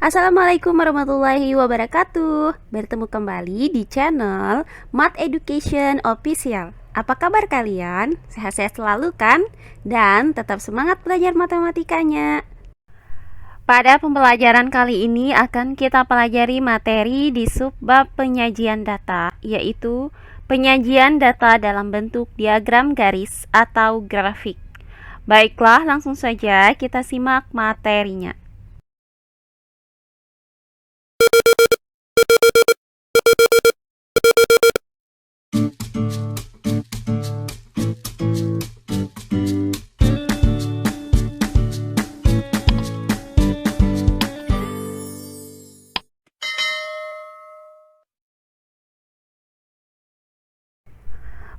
Assalamualaikum warahmatullahi wabarakatuh. Bertemu kembali di channel Math Education Official. Apa kabar kalian? Sehat-sehat selalu kan? Dan tetap semangat belajar matematikanya. Pada pembelajaran kali ini akan kita pelajari materi di subbab penyajian data, yaitu penyajian data dalam bentuk diagram garis atau grafik. Baiklah, langsung saja kita simak materinya.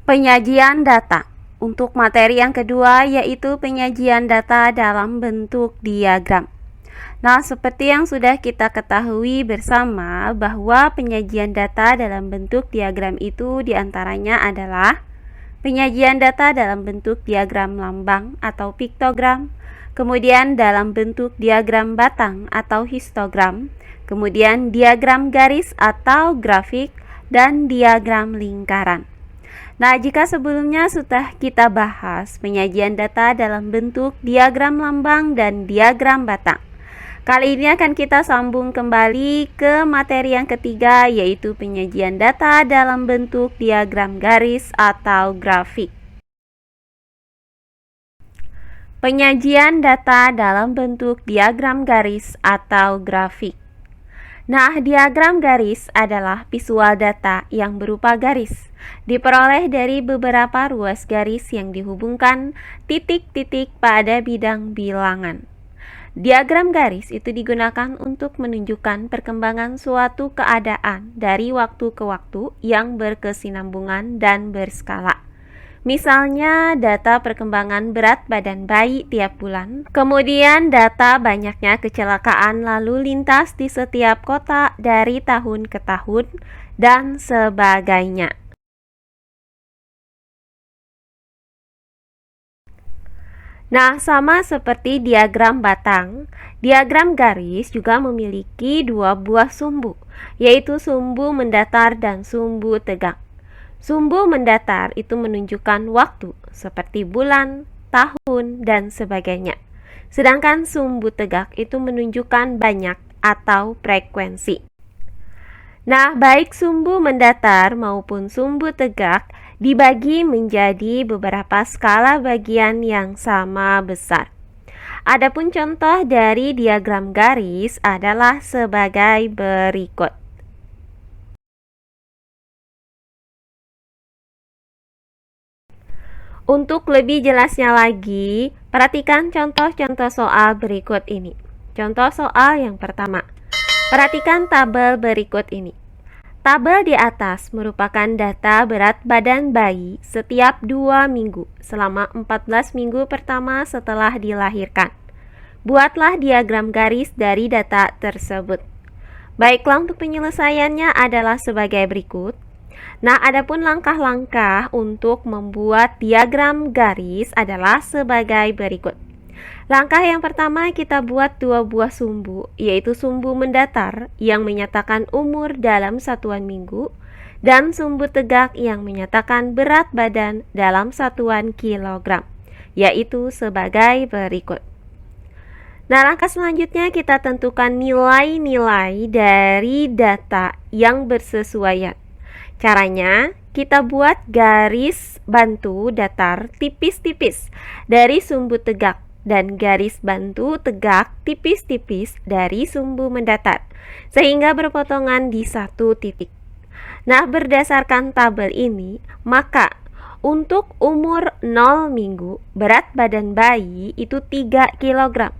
Penyajian data. Untuk materi yang kedua yaitu penyajian data dalam bentuk diagram. Nah, seperti yang sudah kita ketahui bersama bahwa penyajian data dalam bentuk diagram itu diantaranya adalah penyajian data dalam bentuk diagram lambang atau piktogram, kemudian dalam bentuk diagram batang atau histogram, kemudian diagram garis atau grafik, dan diagram lingkaran. Nah, jika sebelumnya sudah kita bahas penyajian data dalam bentuk diagram lambang dan diagram batang, kali ini akan kita sambung kembali ke materi yang ketiga, yaitu penyajian data dalam bentuk diagram garis atau grafik. Penyajian data dalam bentuk diagram garis atau grafik. Nah, diagram garis adalah visual data yang berupa garis, diperoleh dari beberapa ruas garis yang dihubungkan titik-titik pada bidang bilangan. Diagram garis itu digunakan untuk menunjukkan perkembangan suatu keadaan dari waktu ke waktu yang berkesinambungan dan berskala. Misalnya data perkembangan berat badan bayi tiap bulan, kemudian data banyaknya kecelakaan lalu lintas di setiap kota dari tahun ke tahun, dan sebagainya. Nah, sama seperti diagram batang, diagram garis juga memiliki dua buah sumbu, yaitu sumbu mendatar dan sumbu tegak. Sumbu mendatar itu menunjukkan waktu, seperti bulan, tahun, dan sebagainya. Sedangkan sumbu tegak itu menunjukkan banyak atau frekuensi. Nah, baik sumbu mendatar maupun sumbu tegak dibagi menjadi beberapa skala bagian yang sama besar. Adapun contoh dari diagram garis adalah sebagai berikut. Untuk lebih jelasnya lagi, perhatikan contoh-contoh soal berikut ini. Contoh soal yang pertama. Perhatikan tabel berikut ini. Tabel di atas merupakan data berat badan bayi setiap 2 minggu selama 14 minggu pertama setelah dilahirkan. Buatlah diagram garis dari data tersebut. Baiklah, untuk penyelesaiannya adalah sebagai berikut. Nah, adapun langkah-langkah untuk membuat diagram garis adalah sebagai berikut. Langkah yang pertama, kita buat dua buah sumbu, yaitu sumbu mendatar yang menyatakan umur dalam satuan minggu dan sumbu tegak yang menyatakan berat badan dalam satuan kilogram, yaitu sebagai berikut. Nah, langkah selanjutnya kita tentukan nilai-nilai dari data yang bersesuaian. Caranya, kita buat garis bantu datar tipis-tipis dari sumbu tegak dan garis bantu tegak tipis-tipis dari sumbu mendatar, sehingga berpotongan di satu titik. Nah, berdasarkan tabel ini, maka untuk umur 0 minggu, berat badan bayi itu 3 kg.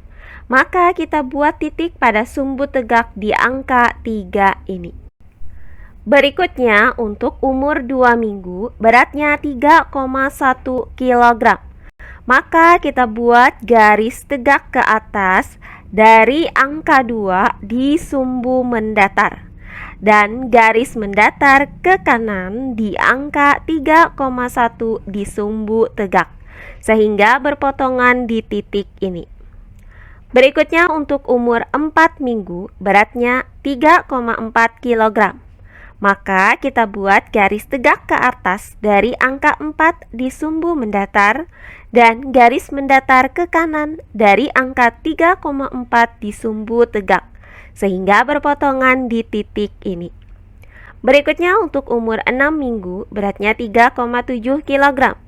Maka kita buat titik pada sumbu tegak di angka 3 ini. Berikutnya, untuk umur 2 minggu, beratnya 3,1 kg. Maka kita buat garis tegak ke atas dari angka 2 di sumbu mendatar, dan garis mendatar ke kanan di angka 3,1 di sumbu tegak, sehingga berpotongan di titik ini. Berikutnya untuk umur 4 minggu, beratnya 3,4 kg. Maka kita buat garis tegak ke atas dari angka 4 di sumbu mendatar dan garis mendatar ke kanan dari angka 3,4 di sumbu tegak, sehingga berpotongan di titik ini. Berikutnya untuk umur 6 minggu, beratnya 3,7 kg.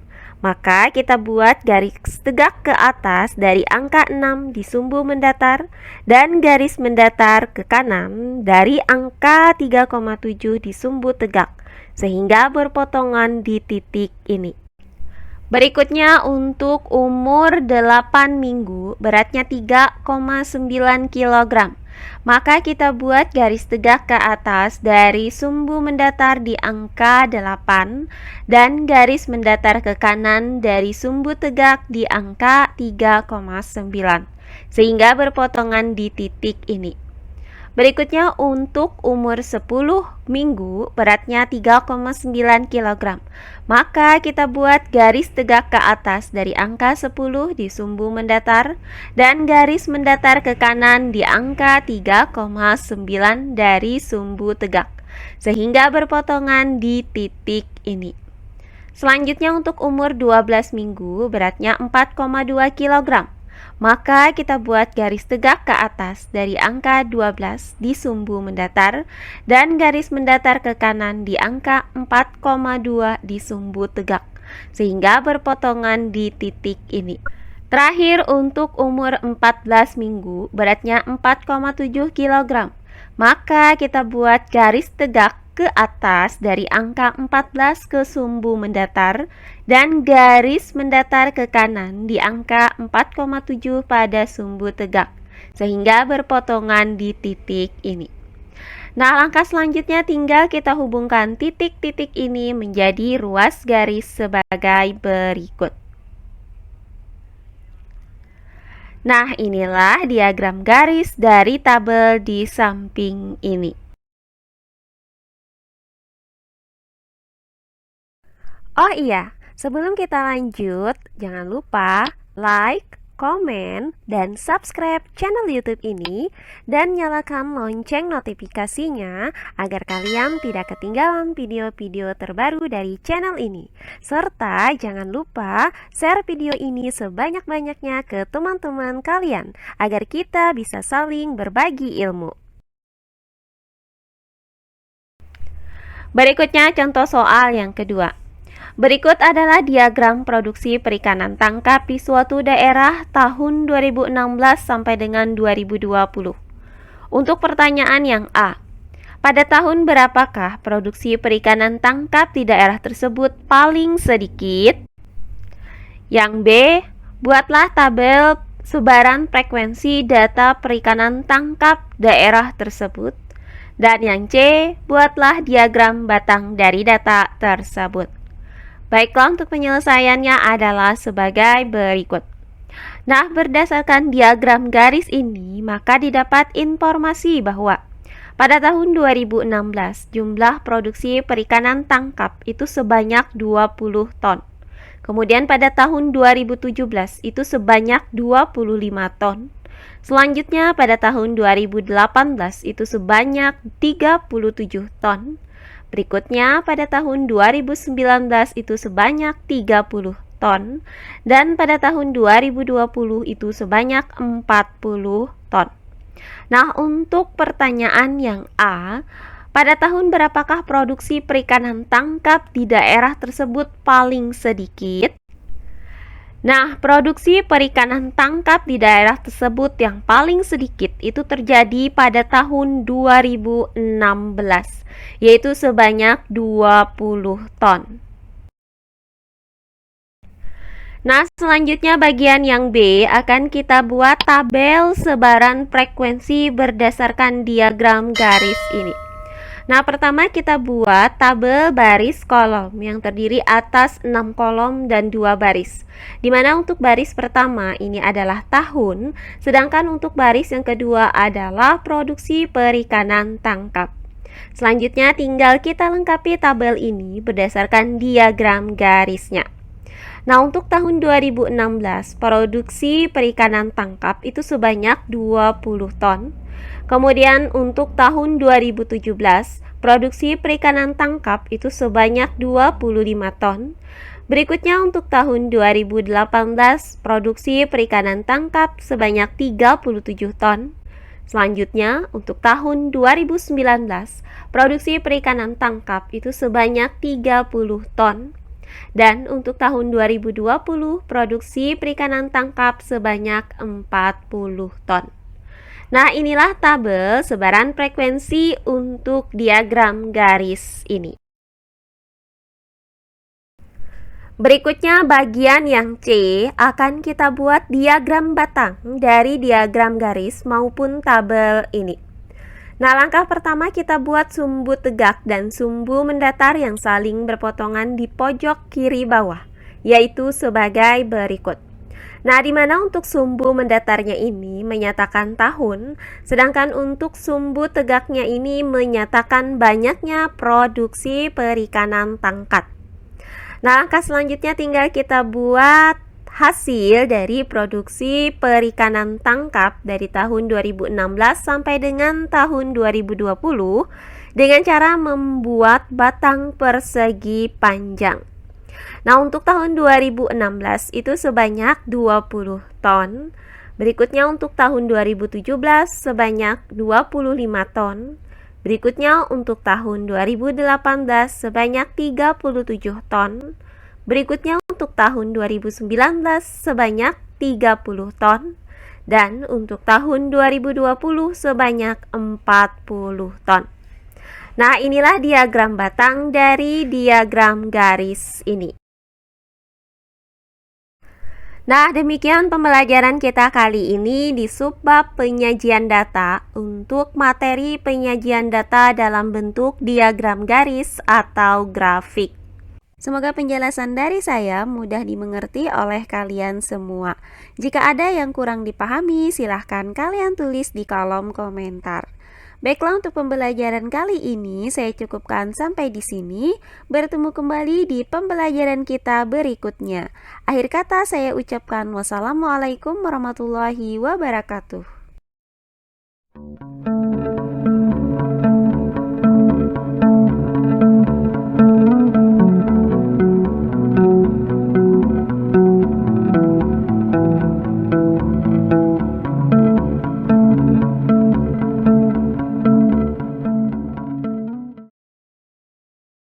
Maka kita buat garis tegak ke atas dari angka 6 di sumbu mendatar dan garis mendatar ke kanan dari angka 3,7 di sumbu tegak, sehingga berpotongan di titik ini. Berikutnya untuk umur 8 minggu, beratnya 3,9 kg. Maka kita buat garis tegak ke atas dari sumbu mendatar di angka 8 dan garis mendatar ke kanan dari sumbu tegak di angka 3,9, sehingga berpotongan di titik ini. Berikutnya untuk umur 10 minggu, beratnya 3,9 kg. Maka kita buat garis tegak ke atas dari angka 10 di sumbu mendatar dan garis mendatar ke kanan di angka 3,9 dari sumbu tegak, sehingga berpotongan di titik ini. Selanjutnya untuk umur 12 minggu, beratnya 4,2 kg. Maka kita buat garis tegak ke atas dari angka 12 di sumbu mendatar dan garis mendatar ke kanan di angka 4,2 di sumbu tegak, sehingga berpotongan di titik ini. Terakhir untuk umur 14 minggu, beratnya 4,7 kg. Maka kita buat garis tegak ke atas dari angka 14 ke sumbu mendatar dan garis mendatar ke kanan di angka 4,7 pada sumbu tegak, sehingga berpotongan di titik ini. Nah, langkah selanjutnya tinggal kita hubungkan titik-titik ini menjadi ruas garis sebagai berikut. Nah, inilah diagram garis dari tabel di samping ini. Oh iya, sebelum kita lanjut, jangan lupa like, komen, dan subscribe channel YouTube ini dan nyalakan lonceng notifikasinya agar kalian tidak ketinggalan video-video terbaru dari channel ini. Serta jangan lupa share video ini sebanyak-banyaknya ke teman-teman kalian agar kita bisa saling berbagi ilmu. Berikutnya contoh soal yang kedua. Berikut adalah diagram produksi perikanan tangkap di suatu daerah tahun 2016 sampai dengan 2020. Untuk pertanyaan yang A, pada tahun berapakah produksi perikanan tangkap di daerah tersebut paling sedikit? Yang B, buatlah tabel sebaran frekuensi data perikanan tangkap daerah tersebut. Dan yang C, buatlah diagram batang dari data tersebut. Baiklah, untuk penyelesaiannya adalah sebagai berikut. Nah, berdasarkan diagram garis ini, maka didapat informasi bahwa pada tahun 2016, jumlah produksi perikanan tangkap itu sebanyak 20 ton. Kemudian pada tahun 2017 itu sebanyak 25 ton. Selanjutnya pada tahun 2018 itu sebanyak 37 ton. Berikutnya pada tahun 2019 itu sebanyak 30 ton dan pada tahun 2020 itu sebanyak 40 ton. Nah, untuk pertanyaan yang A, pada tahun berapakah produksi perikanan tangkap di daerah tersebut paling sedikit? Nah, produksi perikanan tangkap di daerah tersebut yang paling sedikit itu terjadi pada tahun 2016, yaitu sebanyak 20 ton. Nah, selanjutnya bagian yang B akan kita buat tabel sebaran frekuensi berdasarkan diagram garis ini. Nah, pertama kita buat tabel baris kolom yang terdiri atas 6 kolom dan 2 baris. Dimana untuk baris pertama ini adalah tahun, sedangkan untuk baris yang kedua adalah produksi perikanan tangkap. Selanjutnya tinggal kita lengkapi tabel ini berdasarkan diagram garisnya. Nah, untuk tahun 2016, produksi perikanan tangkap itu sebanyak 20 ton. Kemudian untuk tahun 2017, produksi perikanan tangkap itu sebanyak 25 ton. Berikutnya untuk tahun 2018, produksi perikanan tangkap sebanyak 37 ton. Selanjutnya, untuk tahun 2019, produksi perikanan tangkap itu sebanyak 30 ton. Dan untuk tahun 2020, produksi perikanan tangkap sebanyak 40 ton. Nah, inilah tabel sebaran frekuensi untuk diagram garis ini. Berikutnya bagian yang C akan kita buat diagram batang dari diagram garis maupun tabel ini. Nah, langkah pertama kita buat sumbu tegak dan sumbu mendatar yang saling berpotongan di pojok kiri bawah, yaitu sebagai berikut. Nah, di mana untuk sumbu mendatarnya ini menyatakan tahun, sedangkan untuk sumbu tegaknya ini menyatakan banyaknya produksi perikanan tangkap. Nah, langkah selanjutnya tinggal kita buat hasil dari produksi perikanan tangkap dari tahun 2016 sampai dengan tahun 2020 dengan cara membuat batang persegi panjang. Nah, untuk tahun 2016 itu sebanyak 20 ton. Berikutnya untuk tahun 2017 sebanyak 25 ton. Berikutnya untuk tahun 2018 sebanyak 37 ton. Berikutnya untuk tahun 2019 sebanyak 30 ton. Dan untuk tahun 2020 sebanyak 40 ton. Nah, inilah diagram batang dari diagram garis ini. Nah, demikian pembelajaran kita kali ini di subbab penyajian data untuk materi penyajian data dalam bentuk diagram garis atau grafik. Semoga penjelasan dari saya mudah dimengerti oleh kalian semua. Jika ada yang kurang dipahami, silahkan kalian tulis di kolom komentar. Baiklah, untuk pembelajaran kali ini saya cukupkan sampai di sini. Bertemu kembali di pembelajaran kita berikutnya. Akhir kata saya ucapkan wassalamualaikum warahmatullahi wabarakatuh.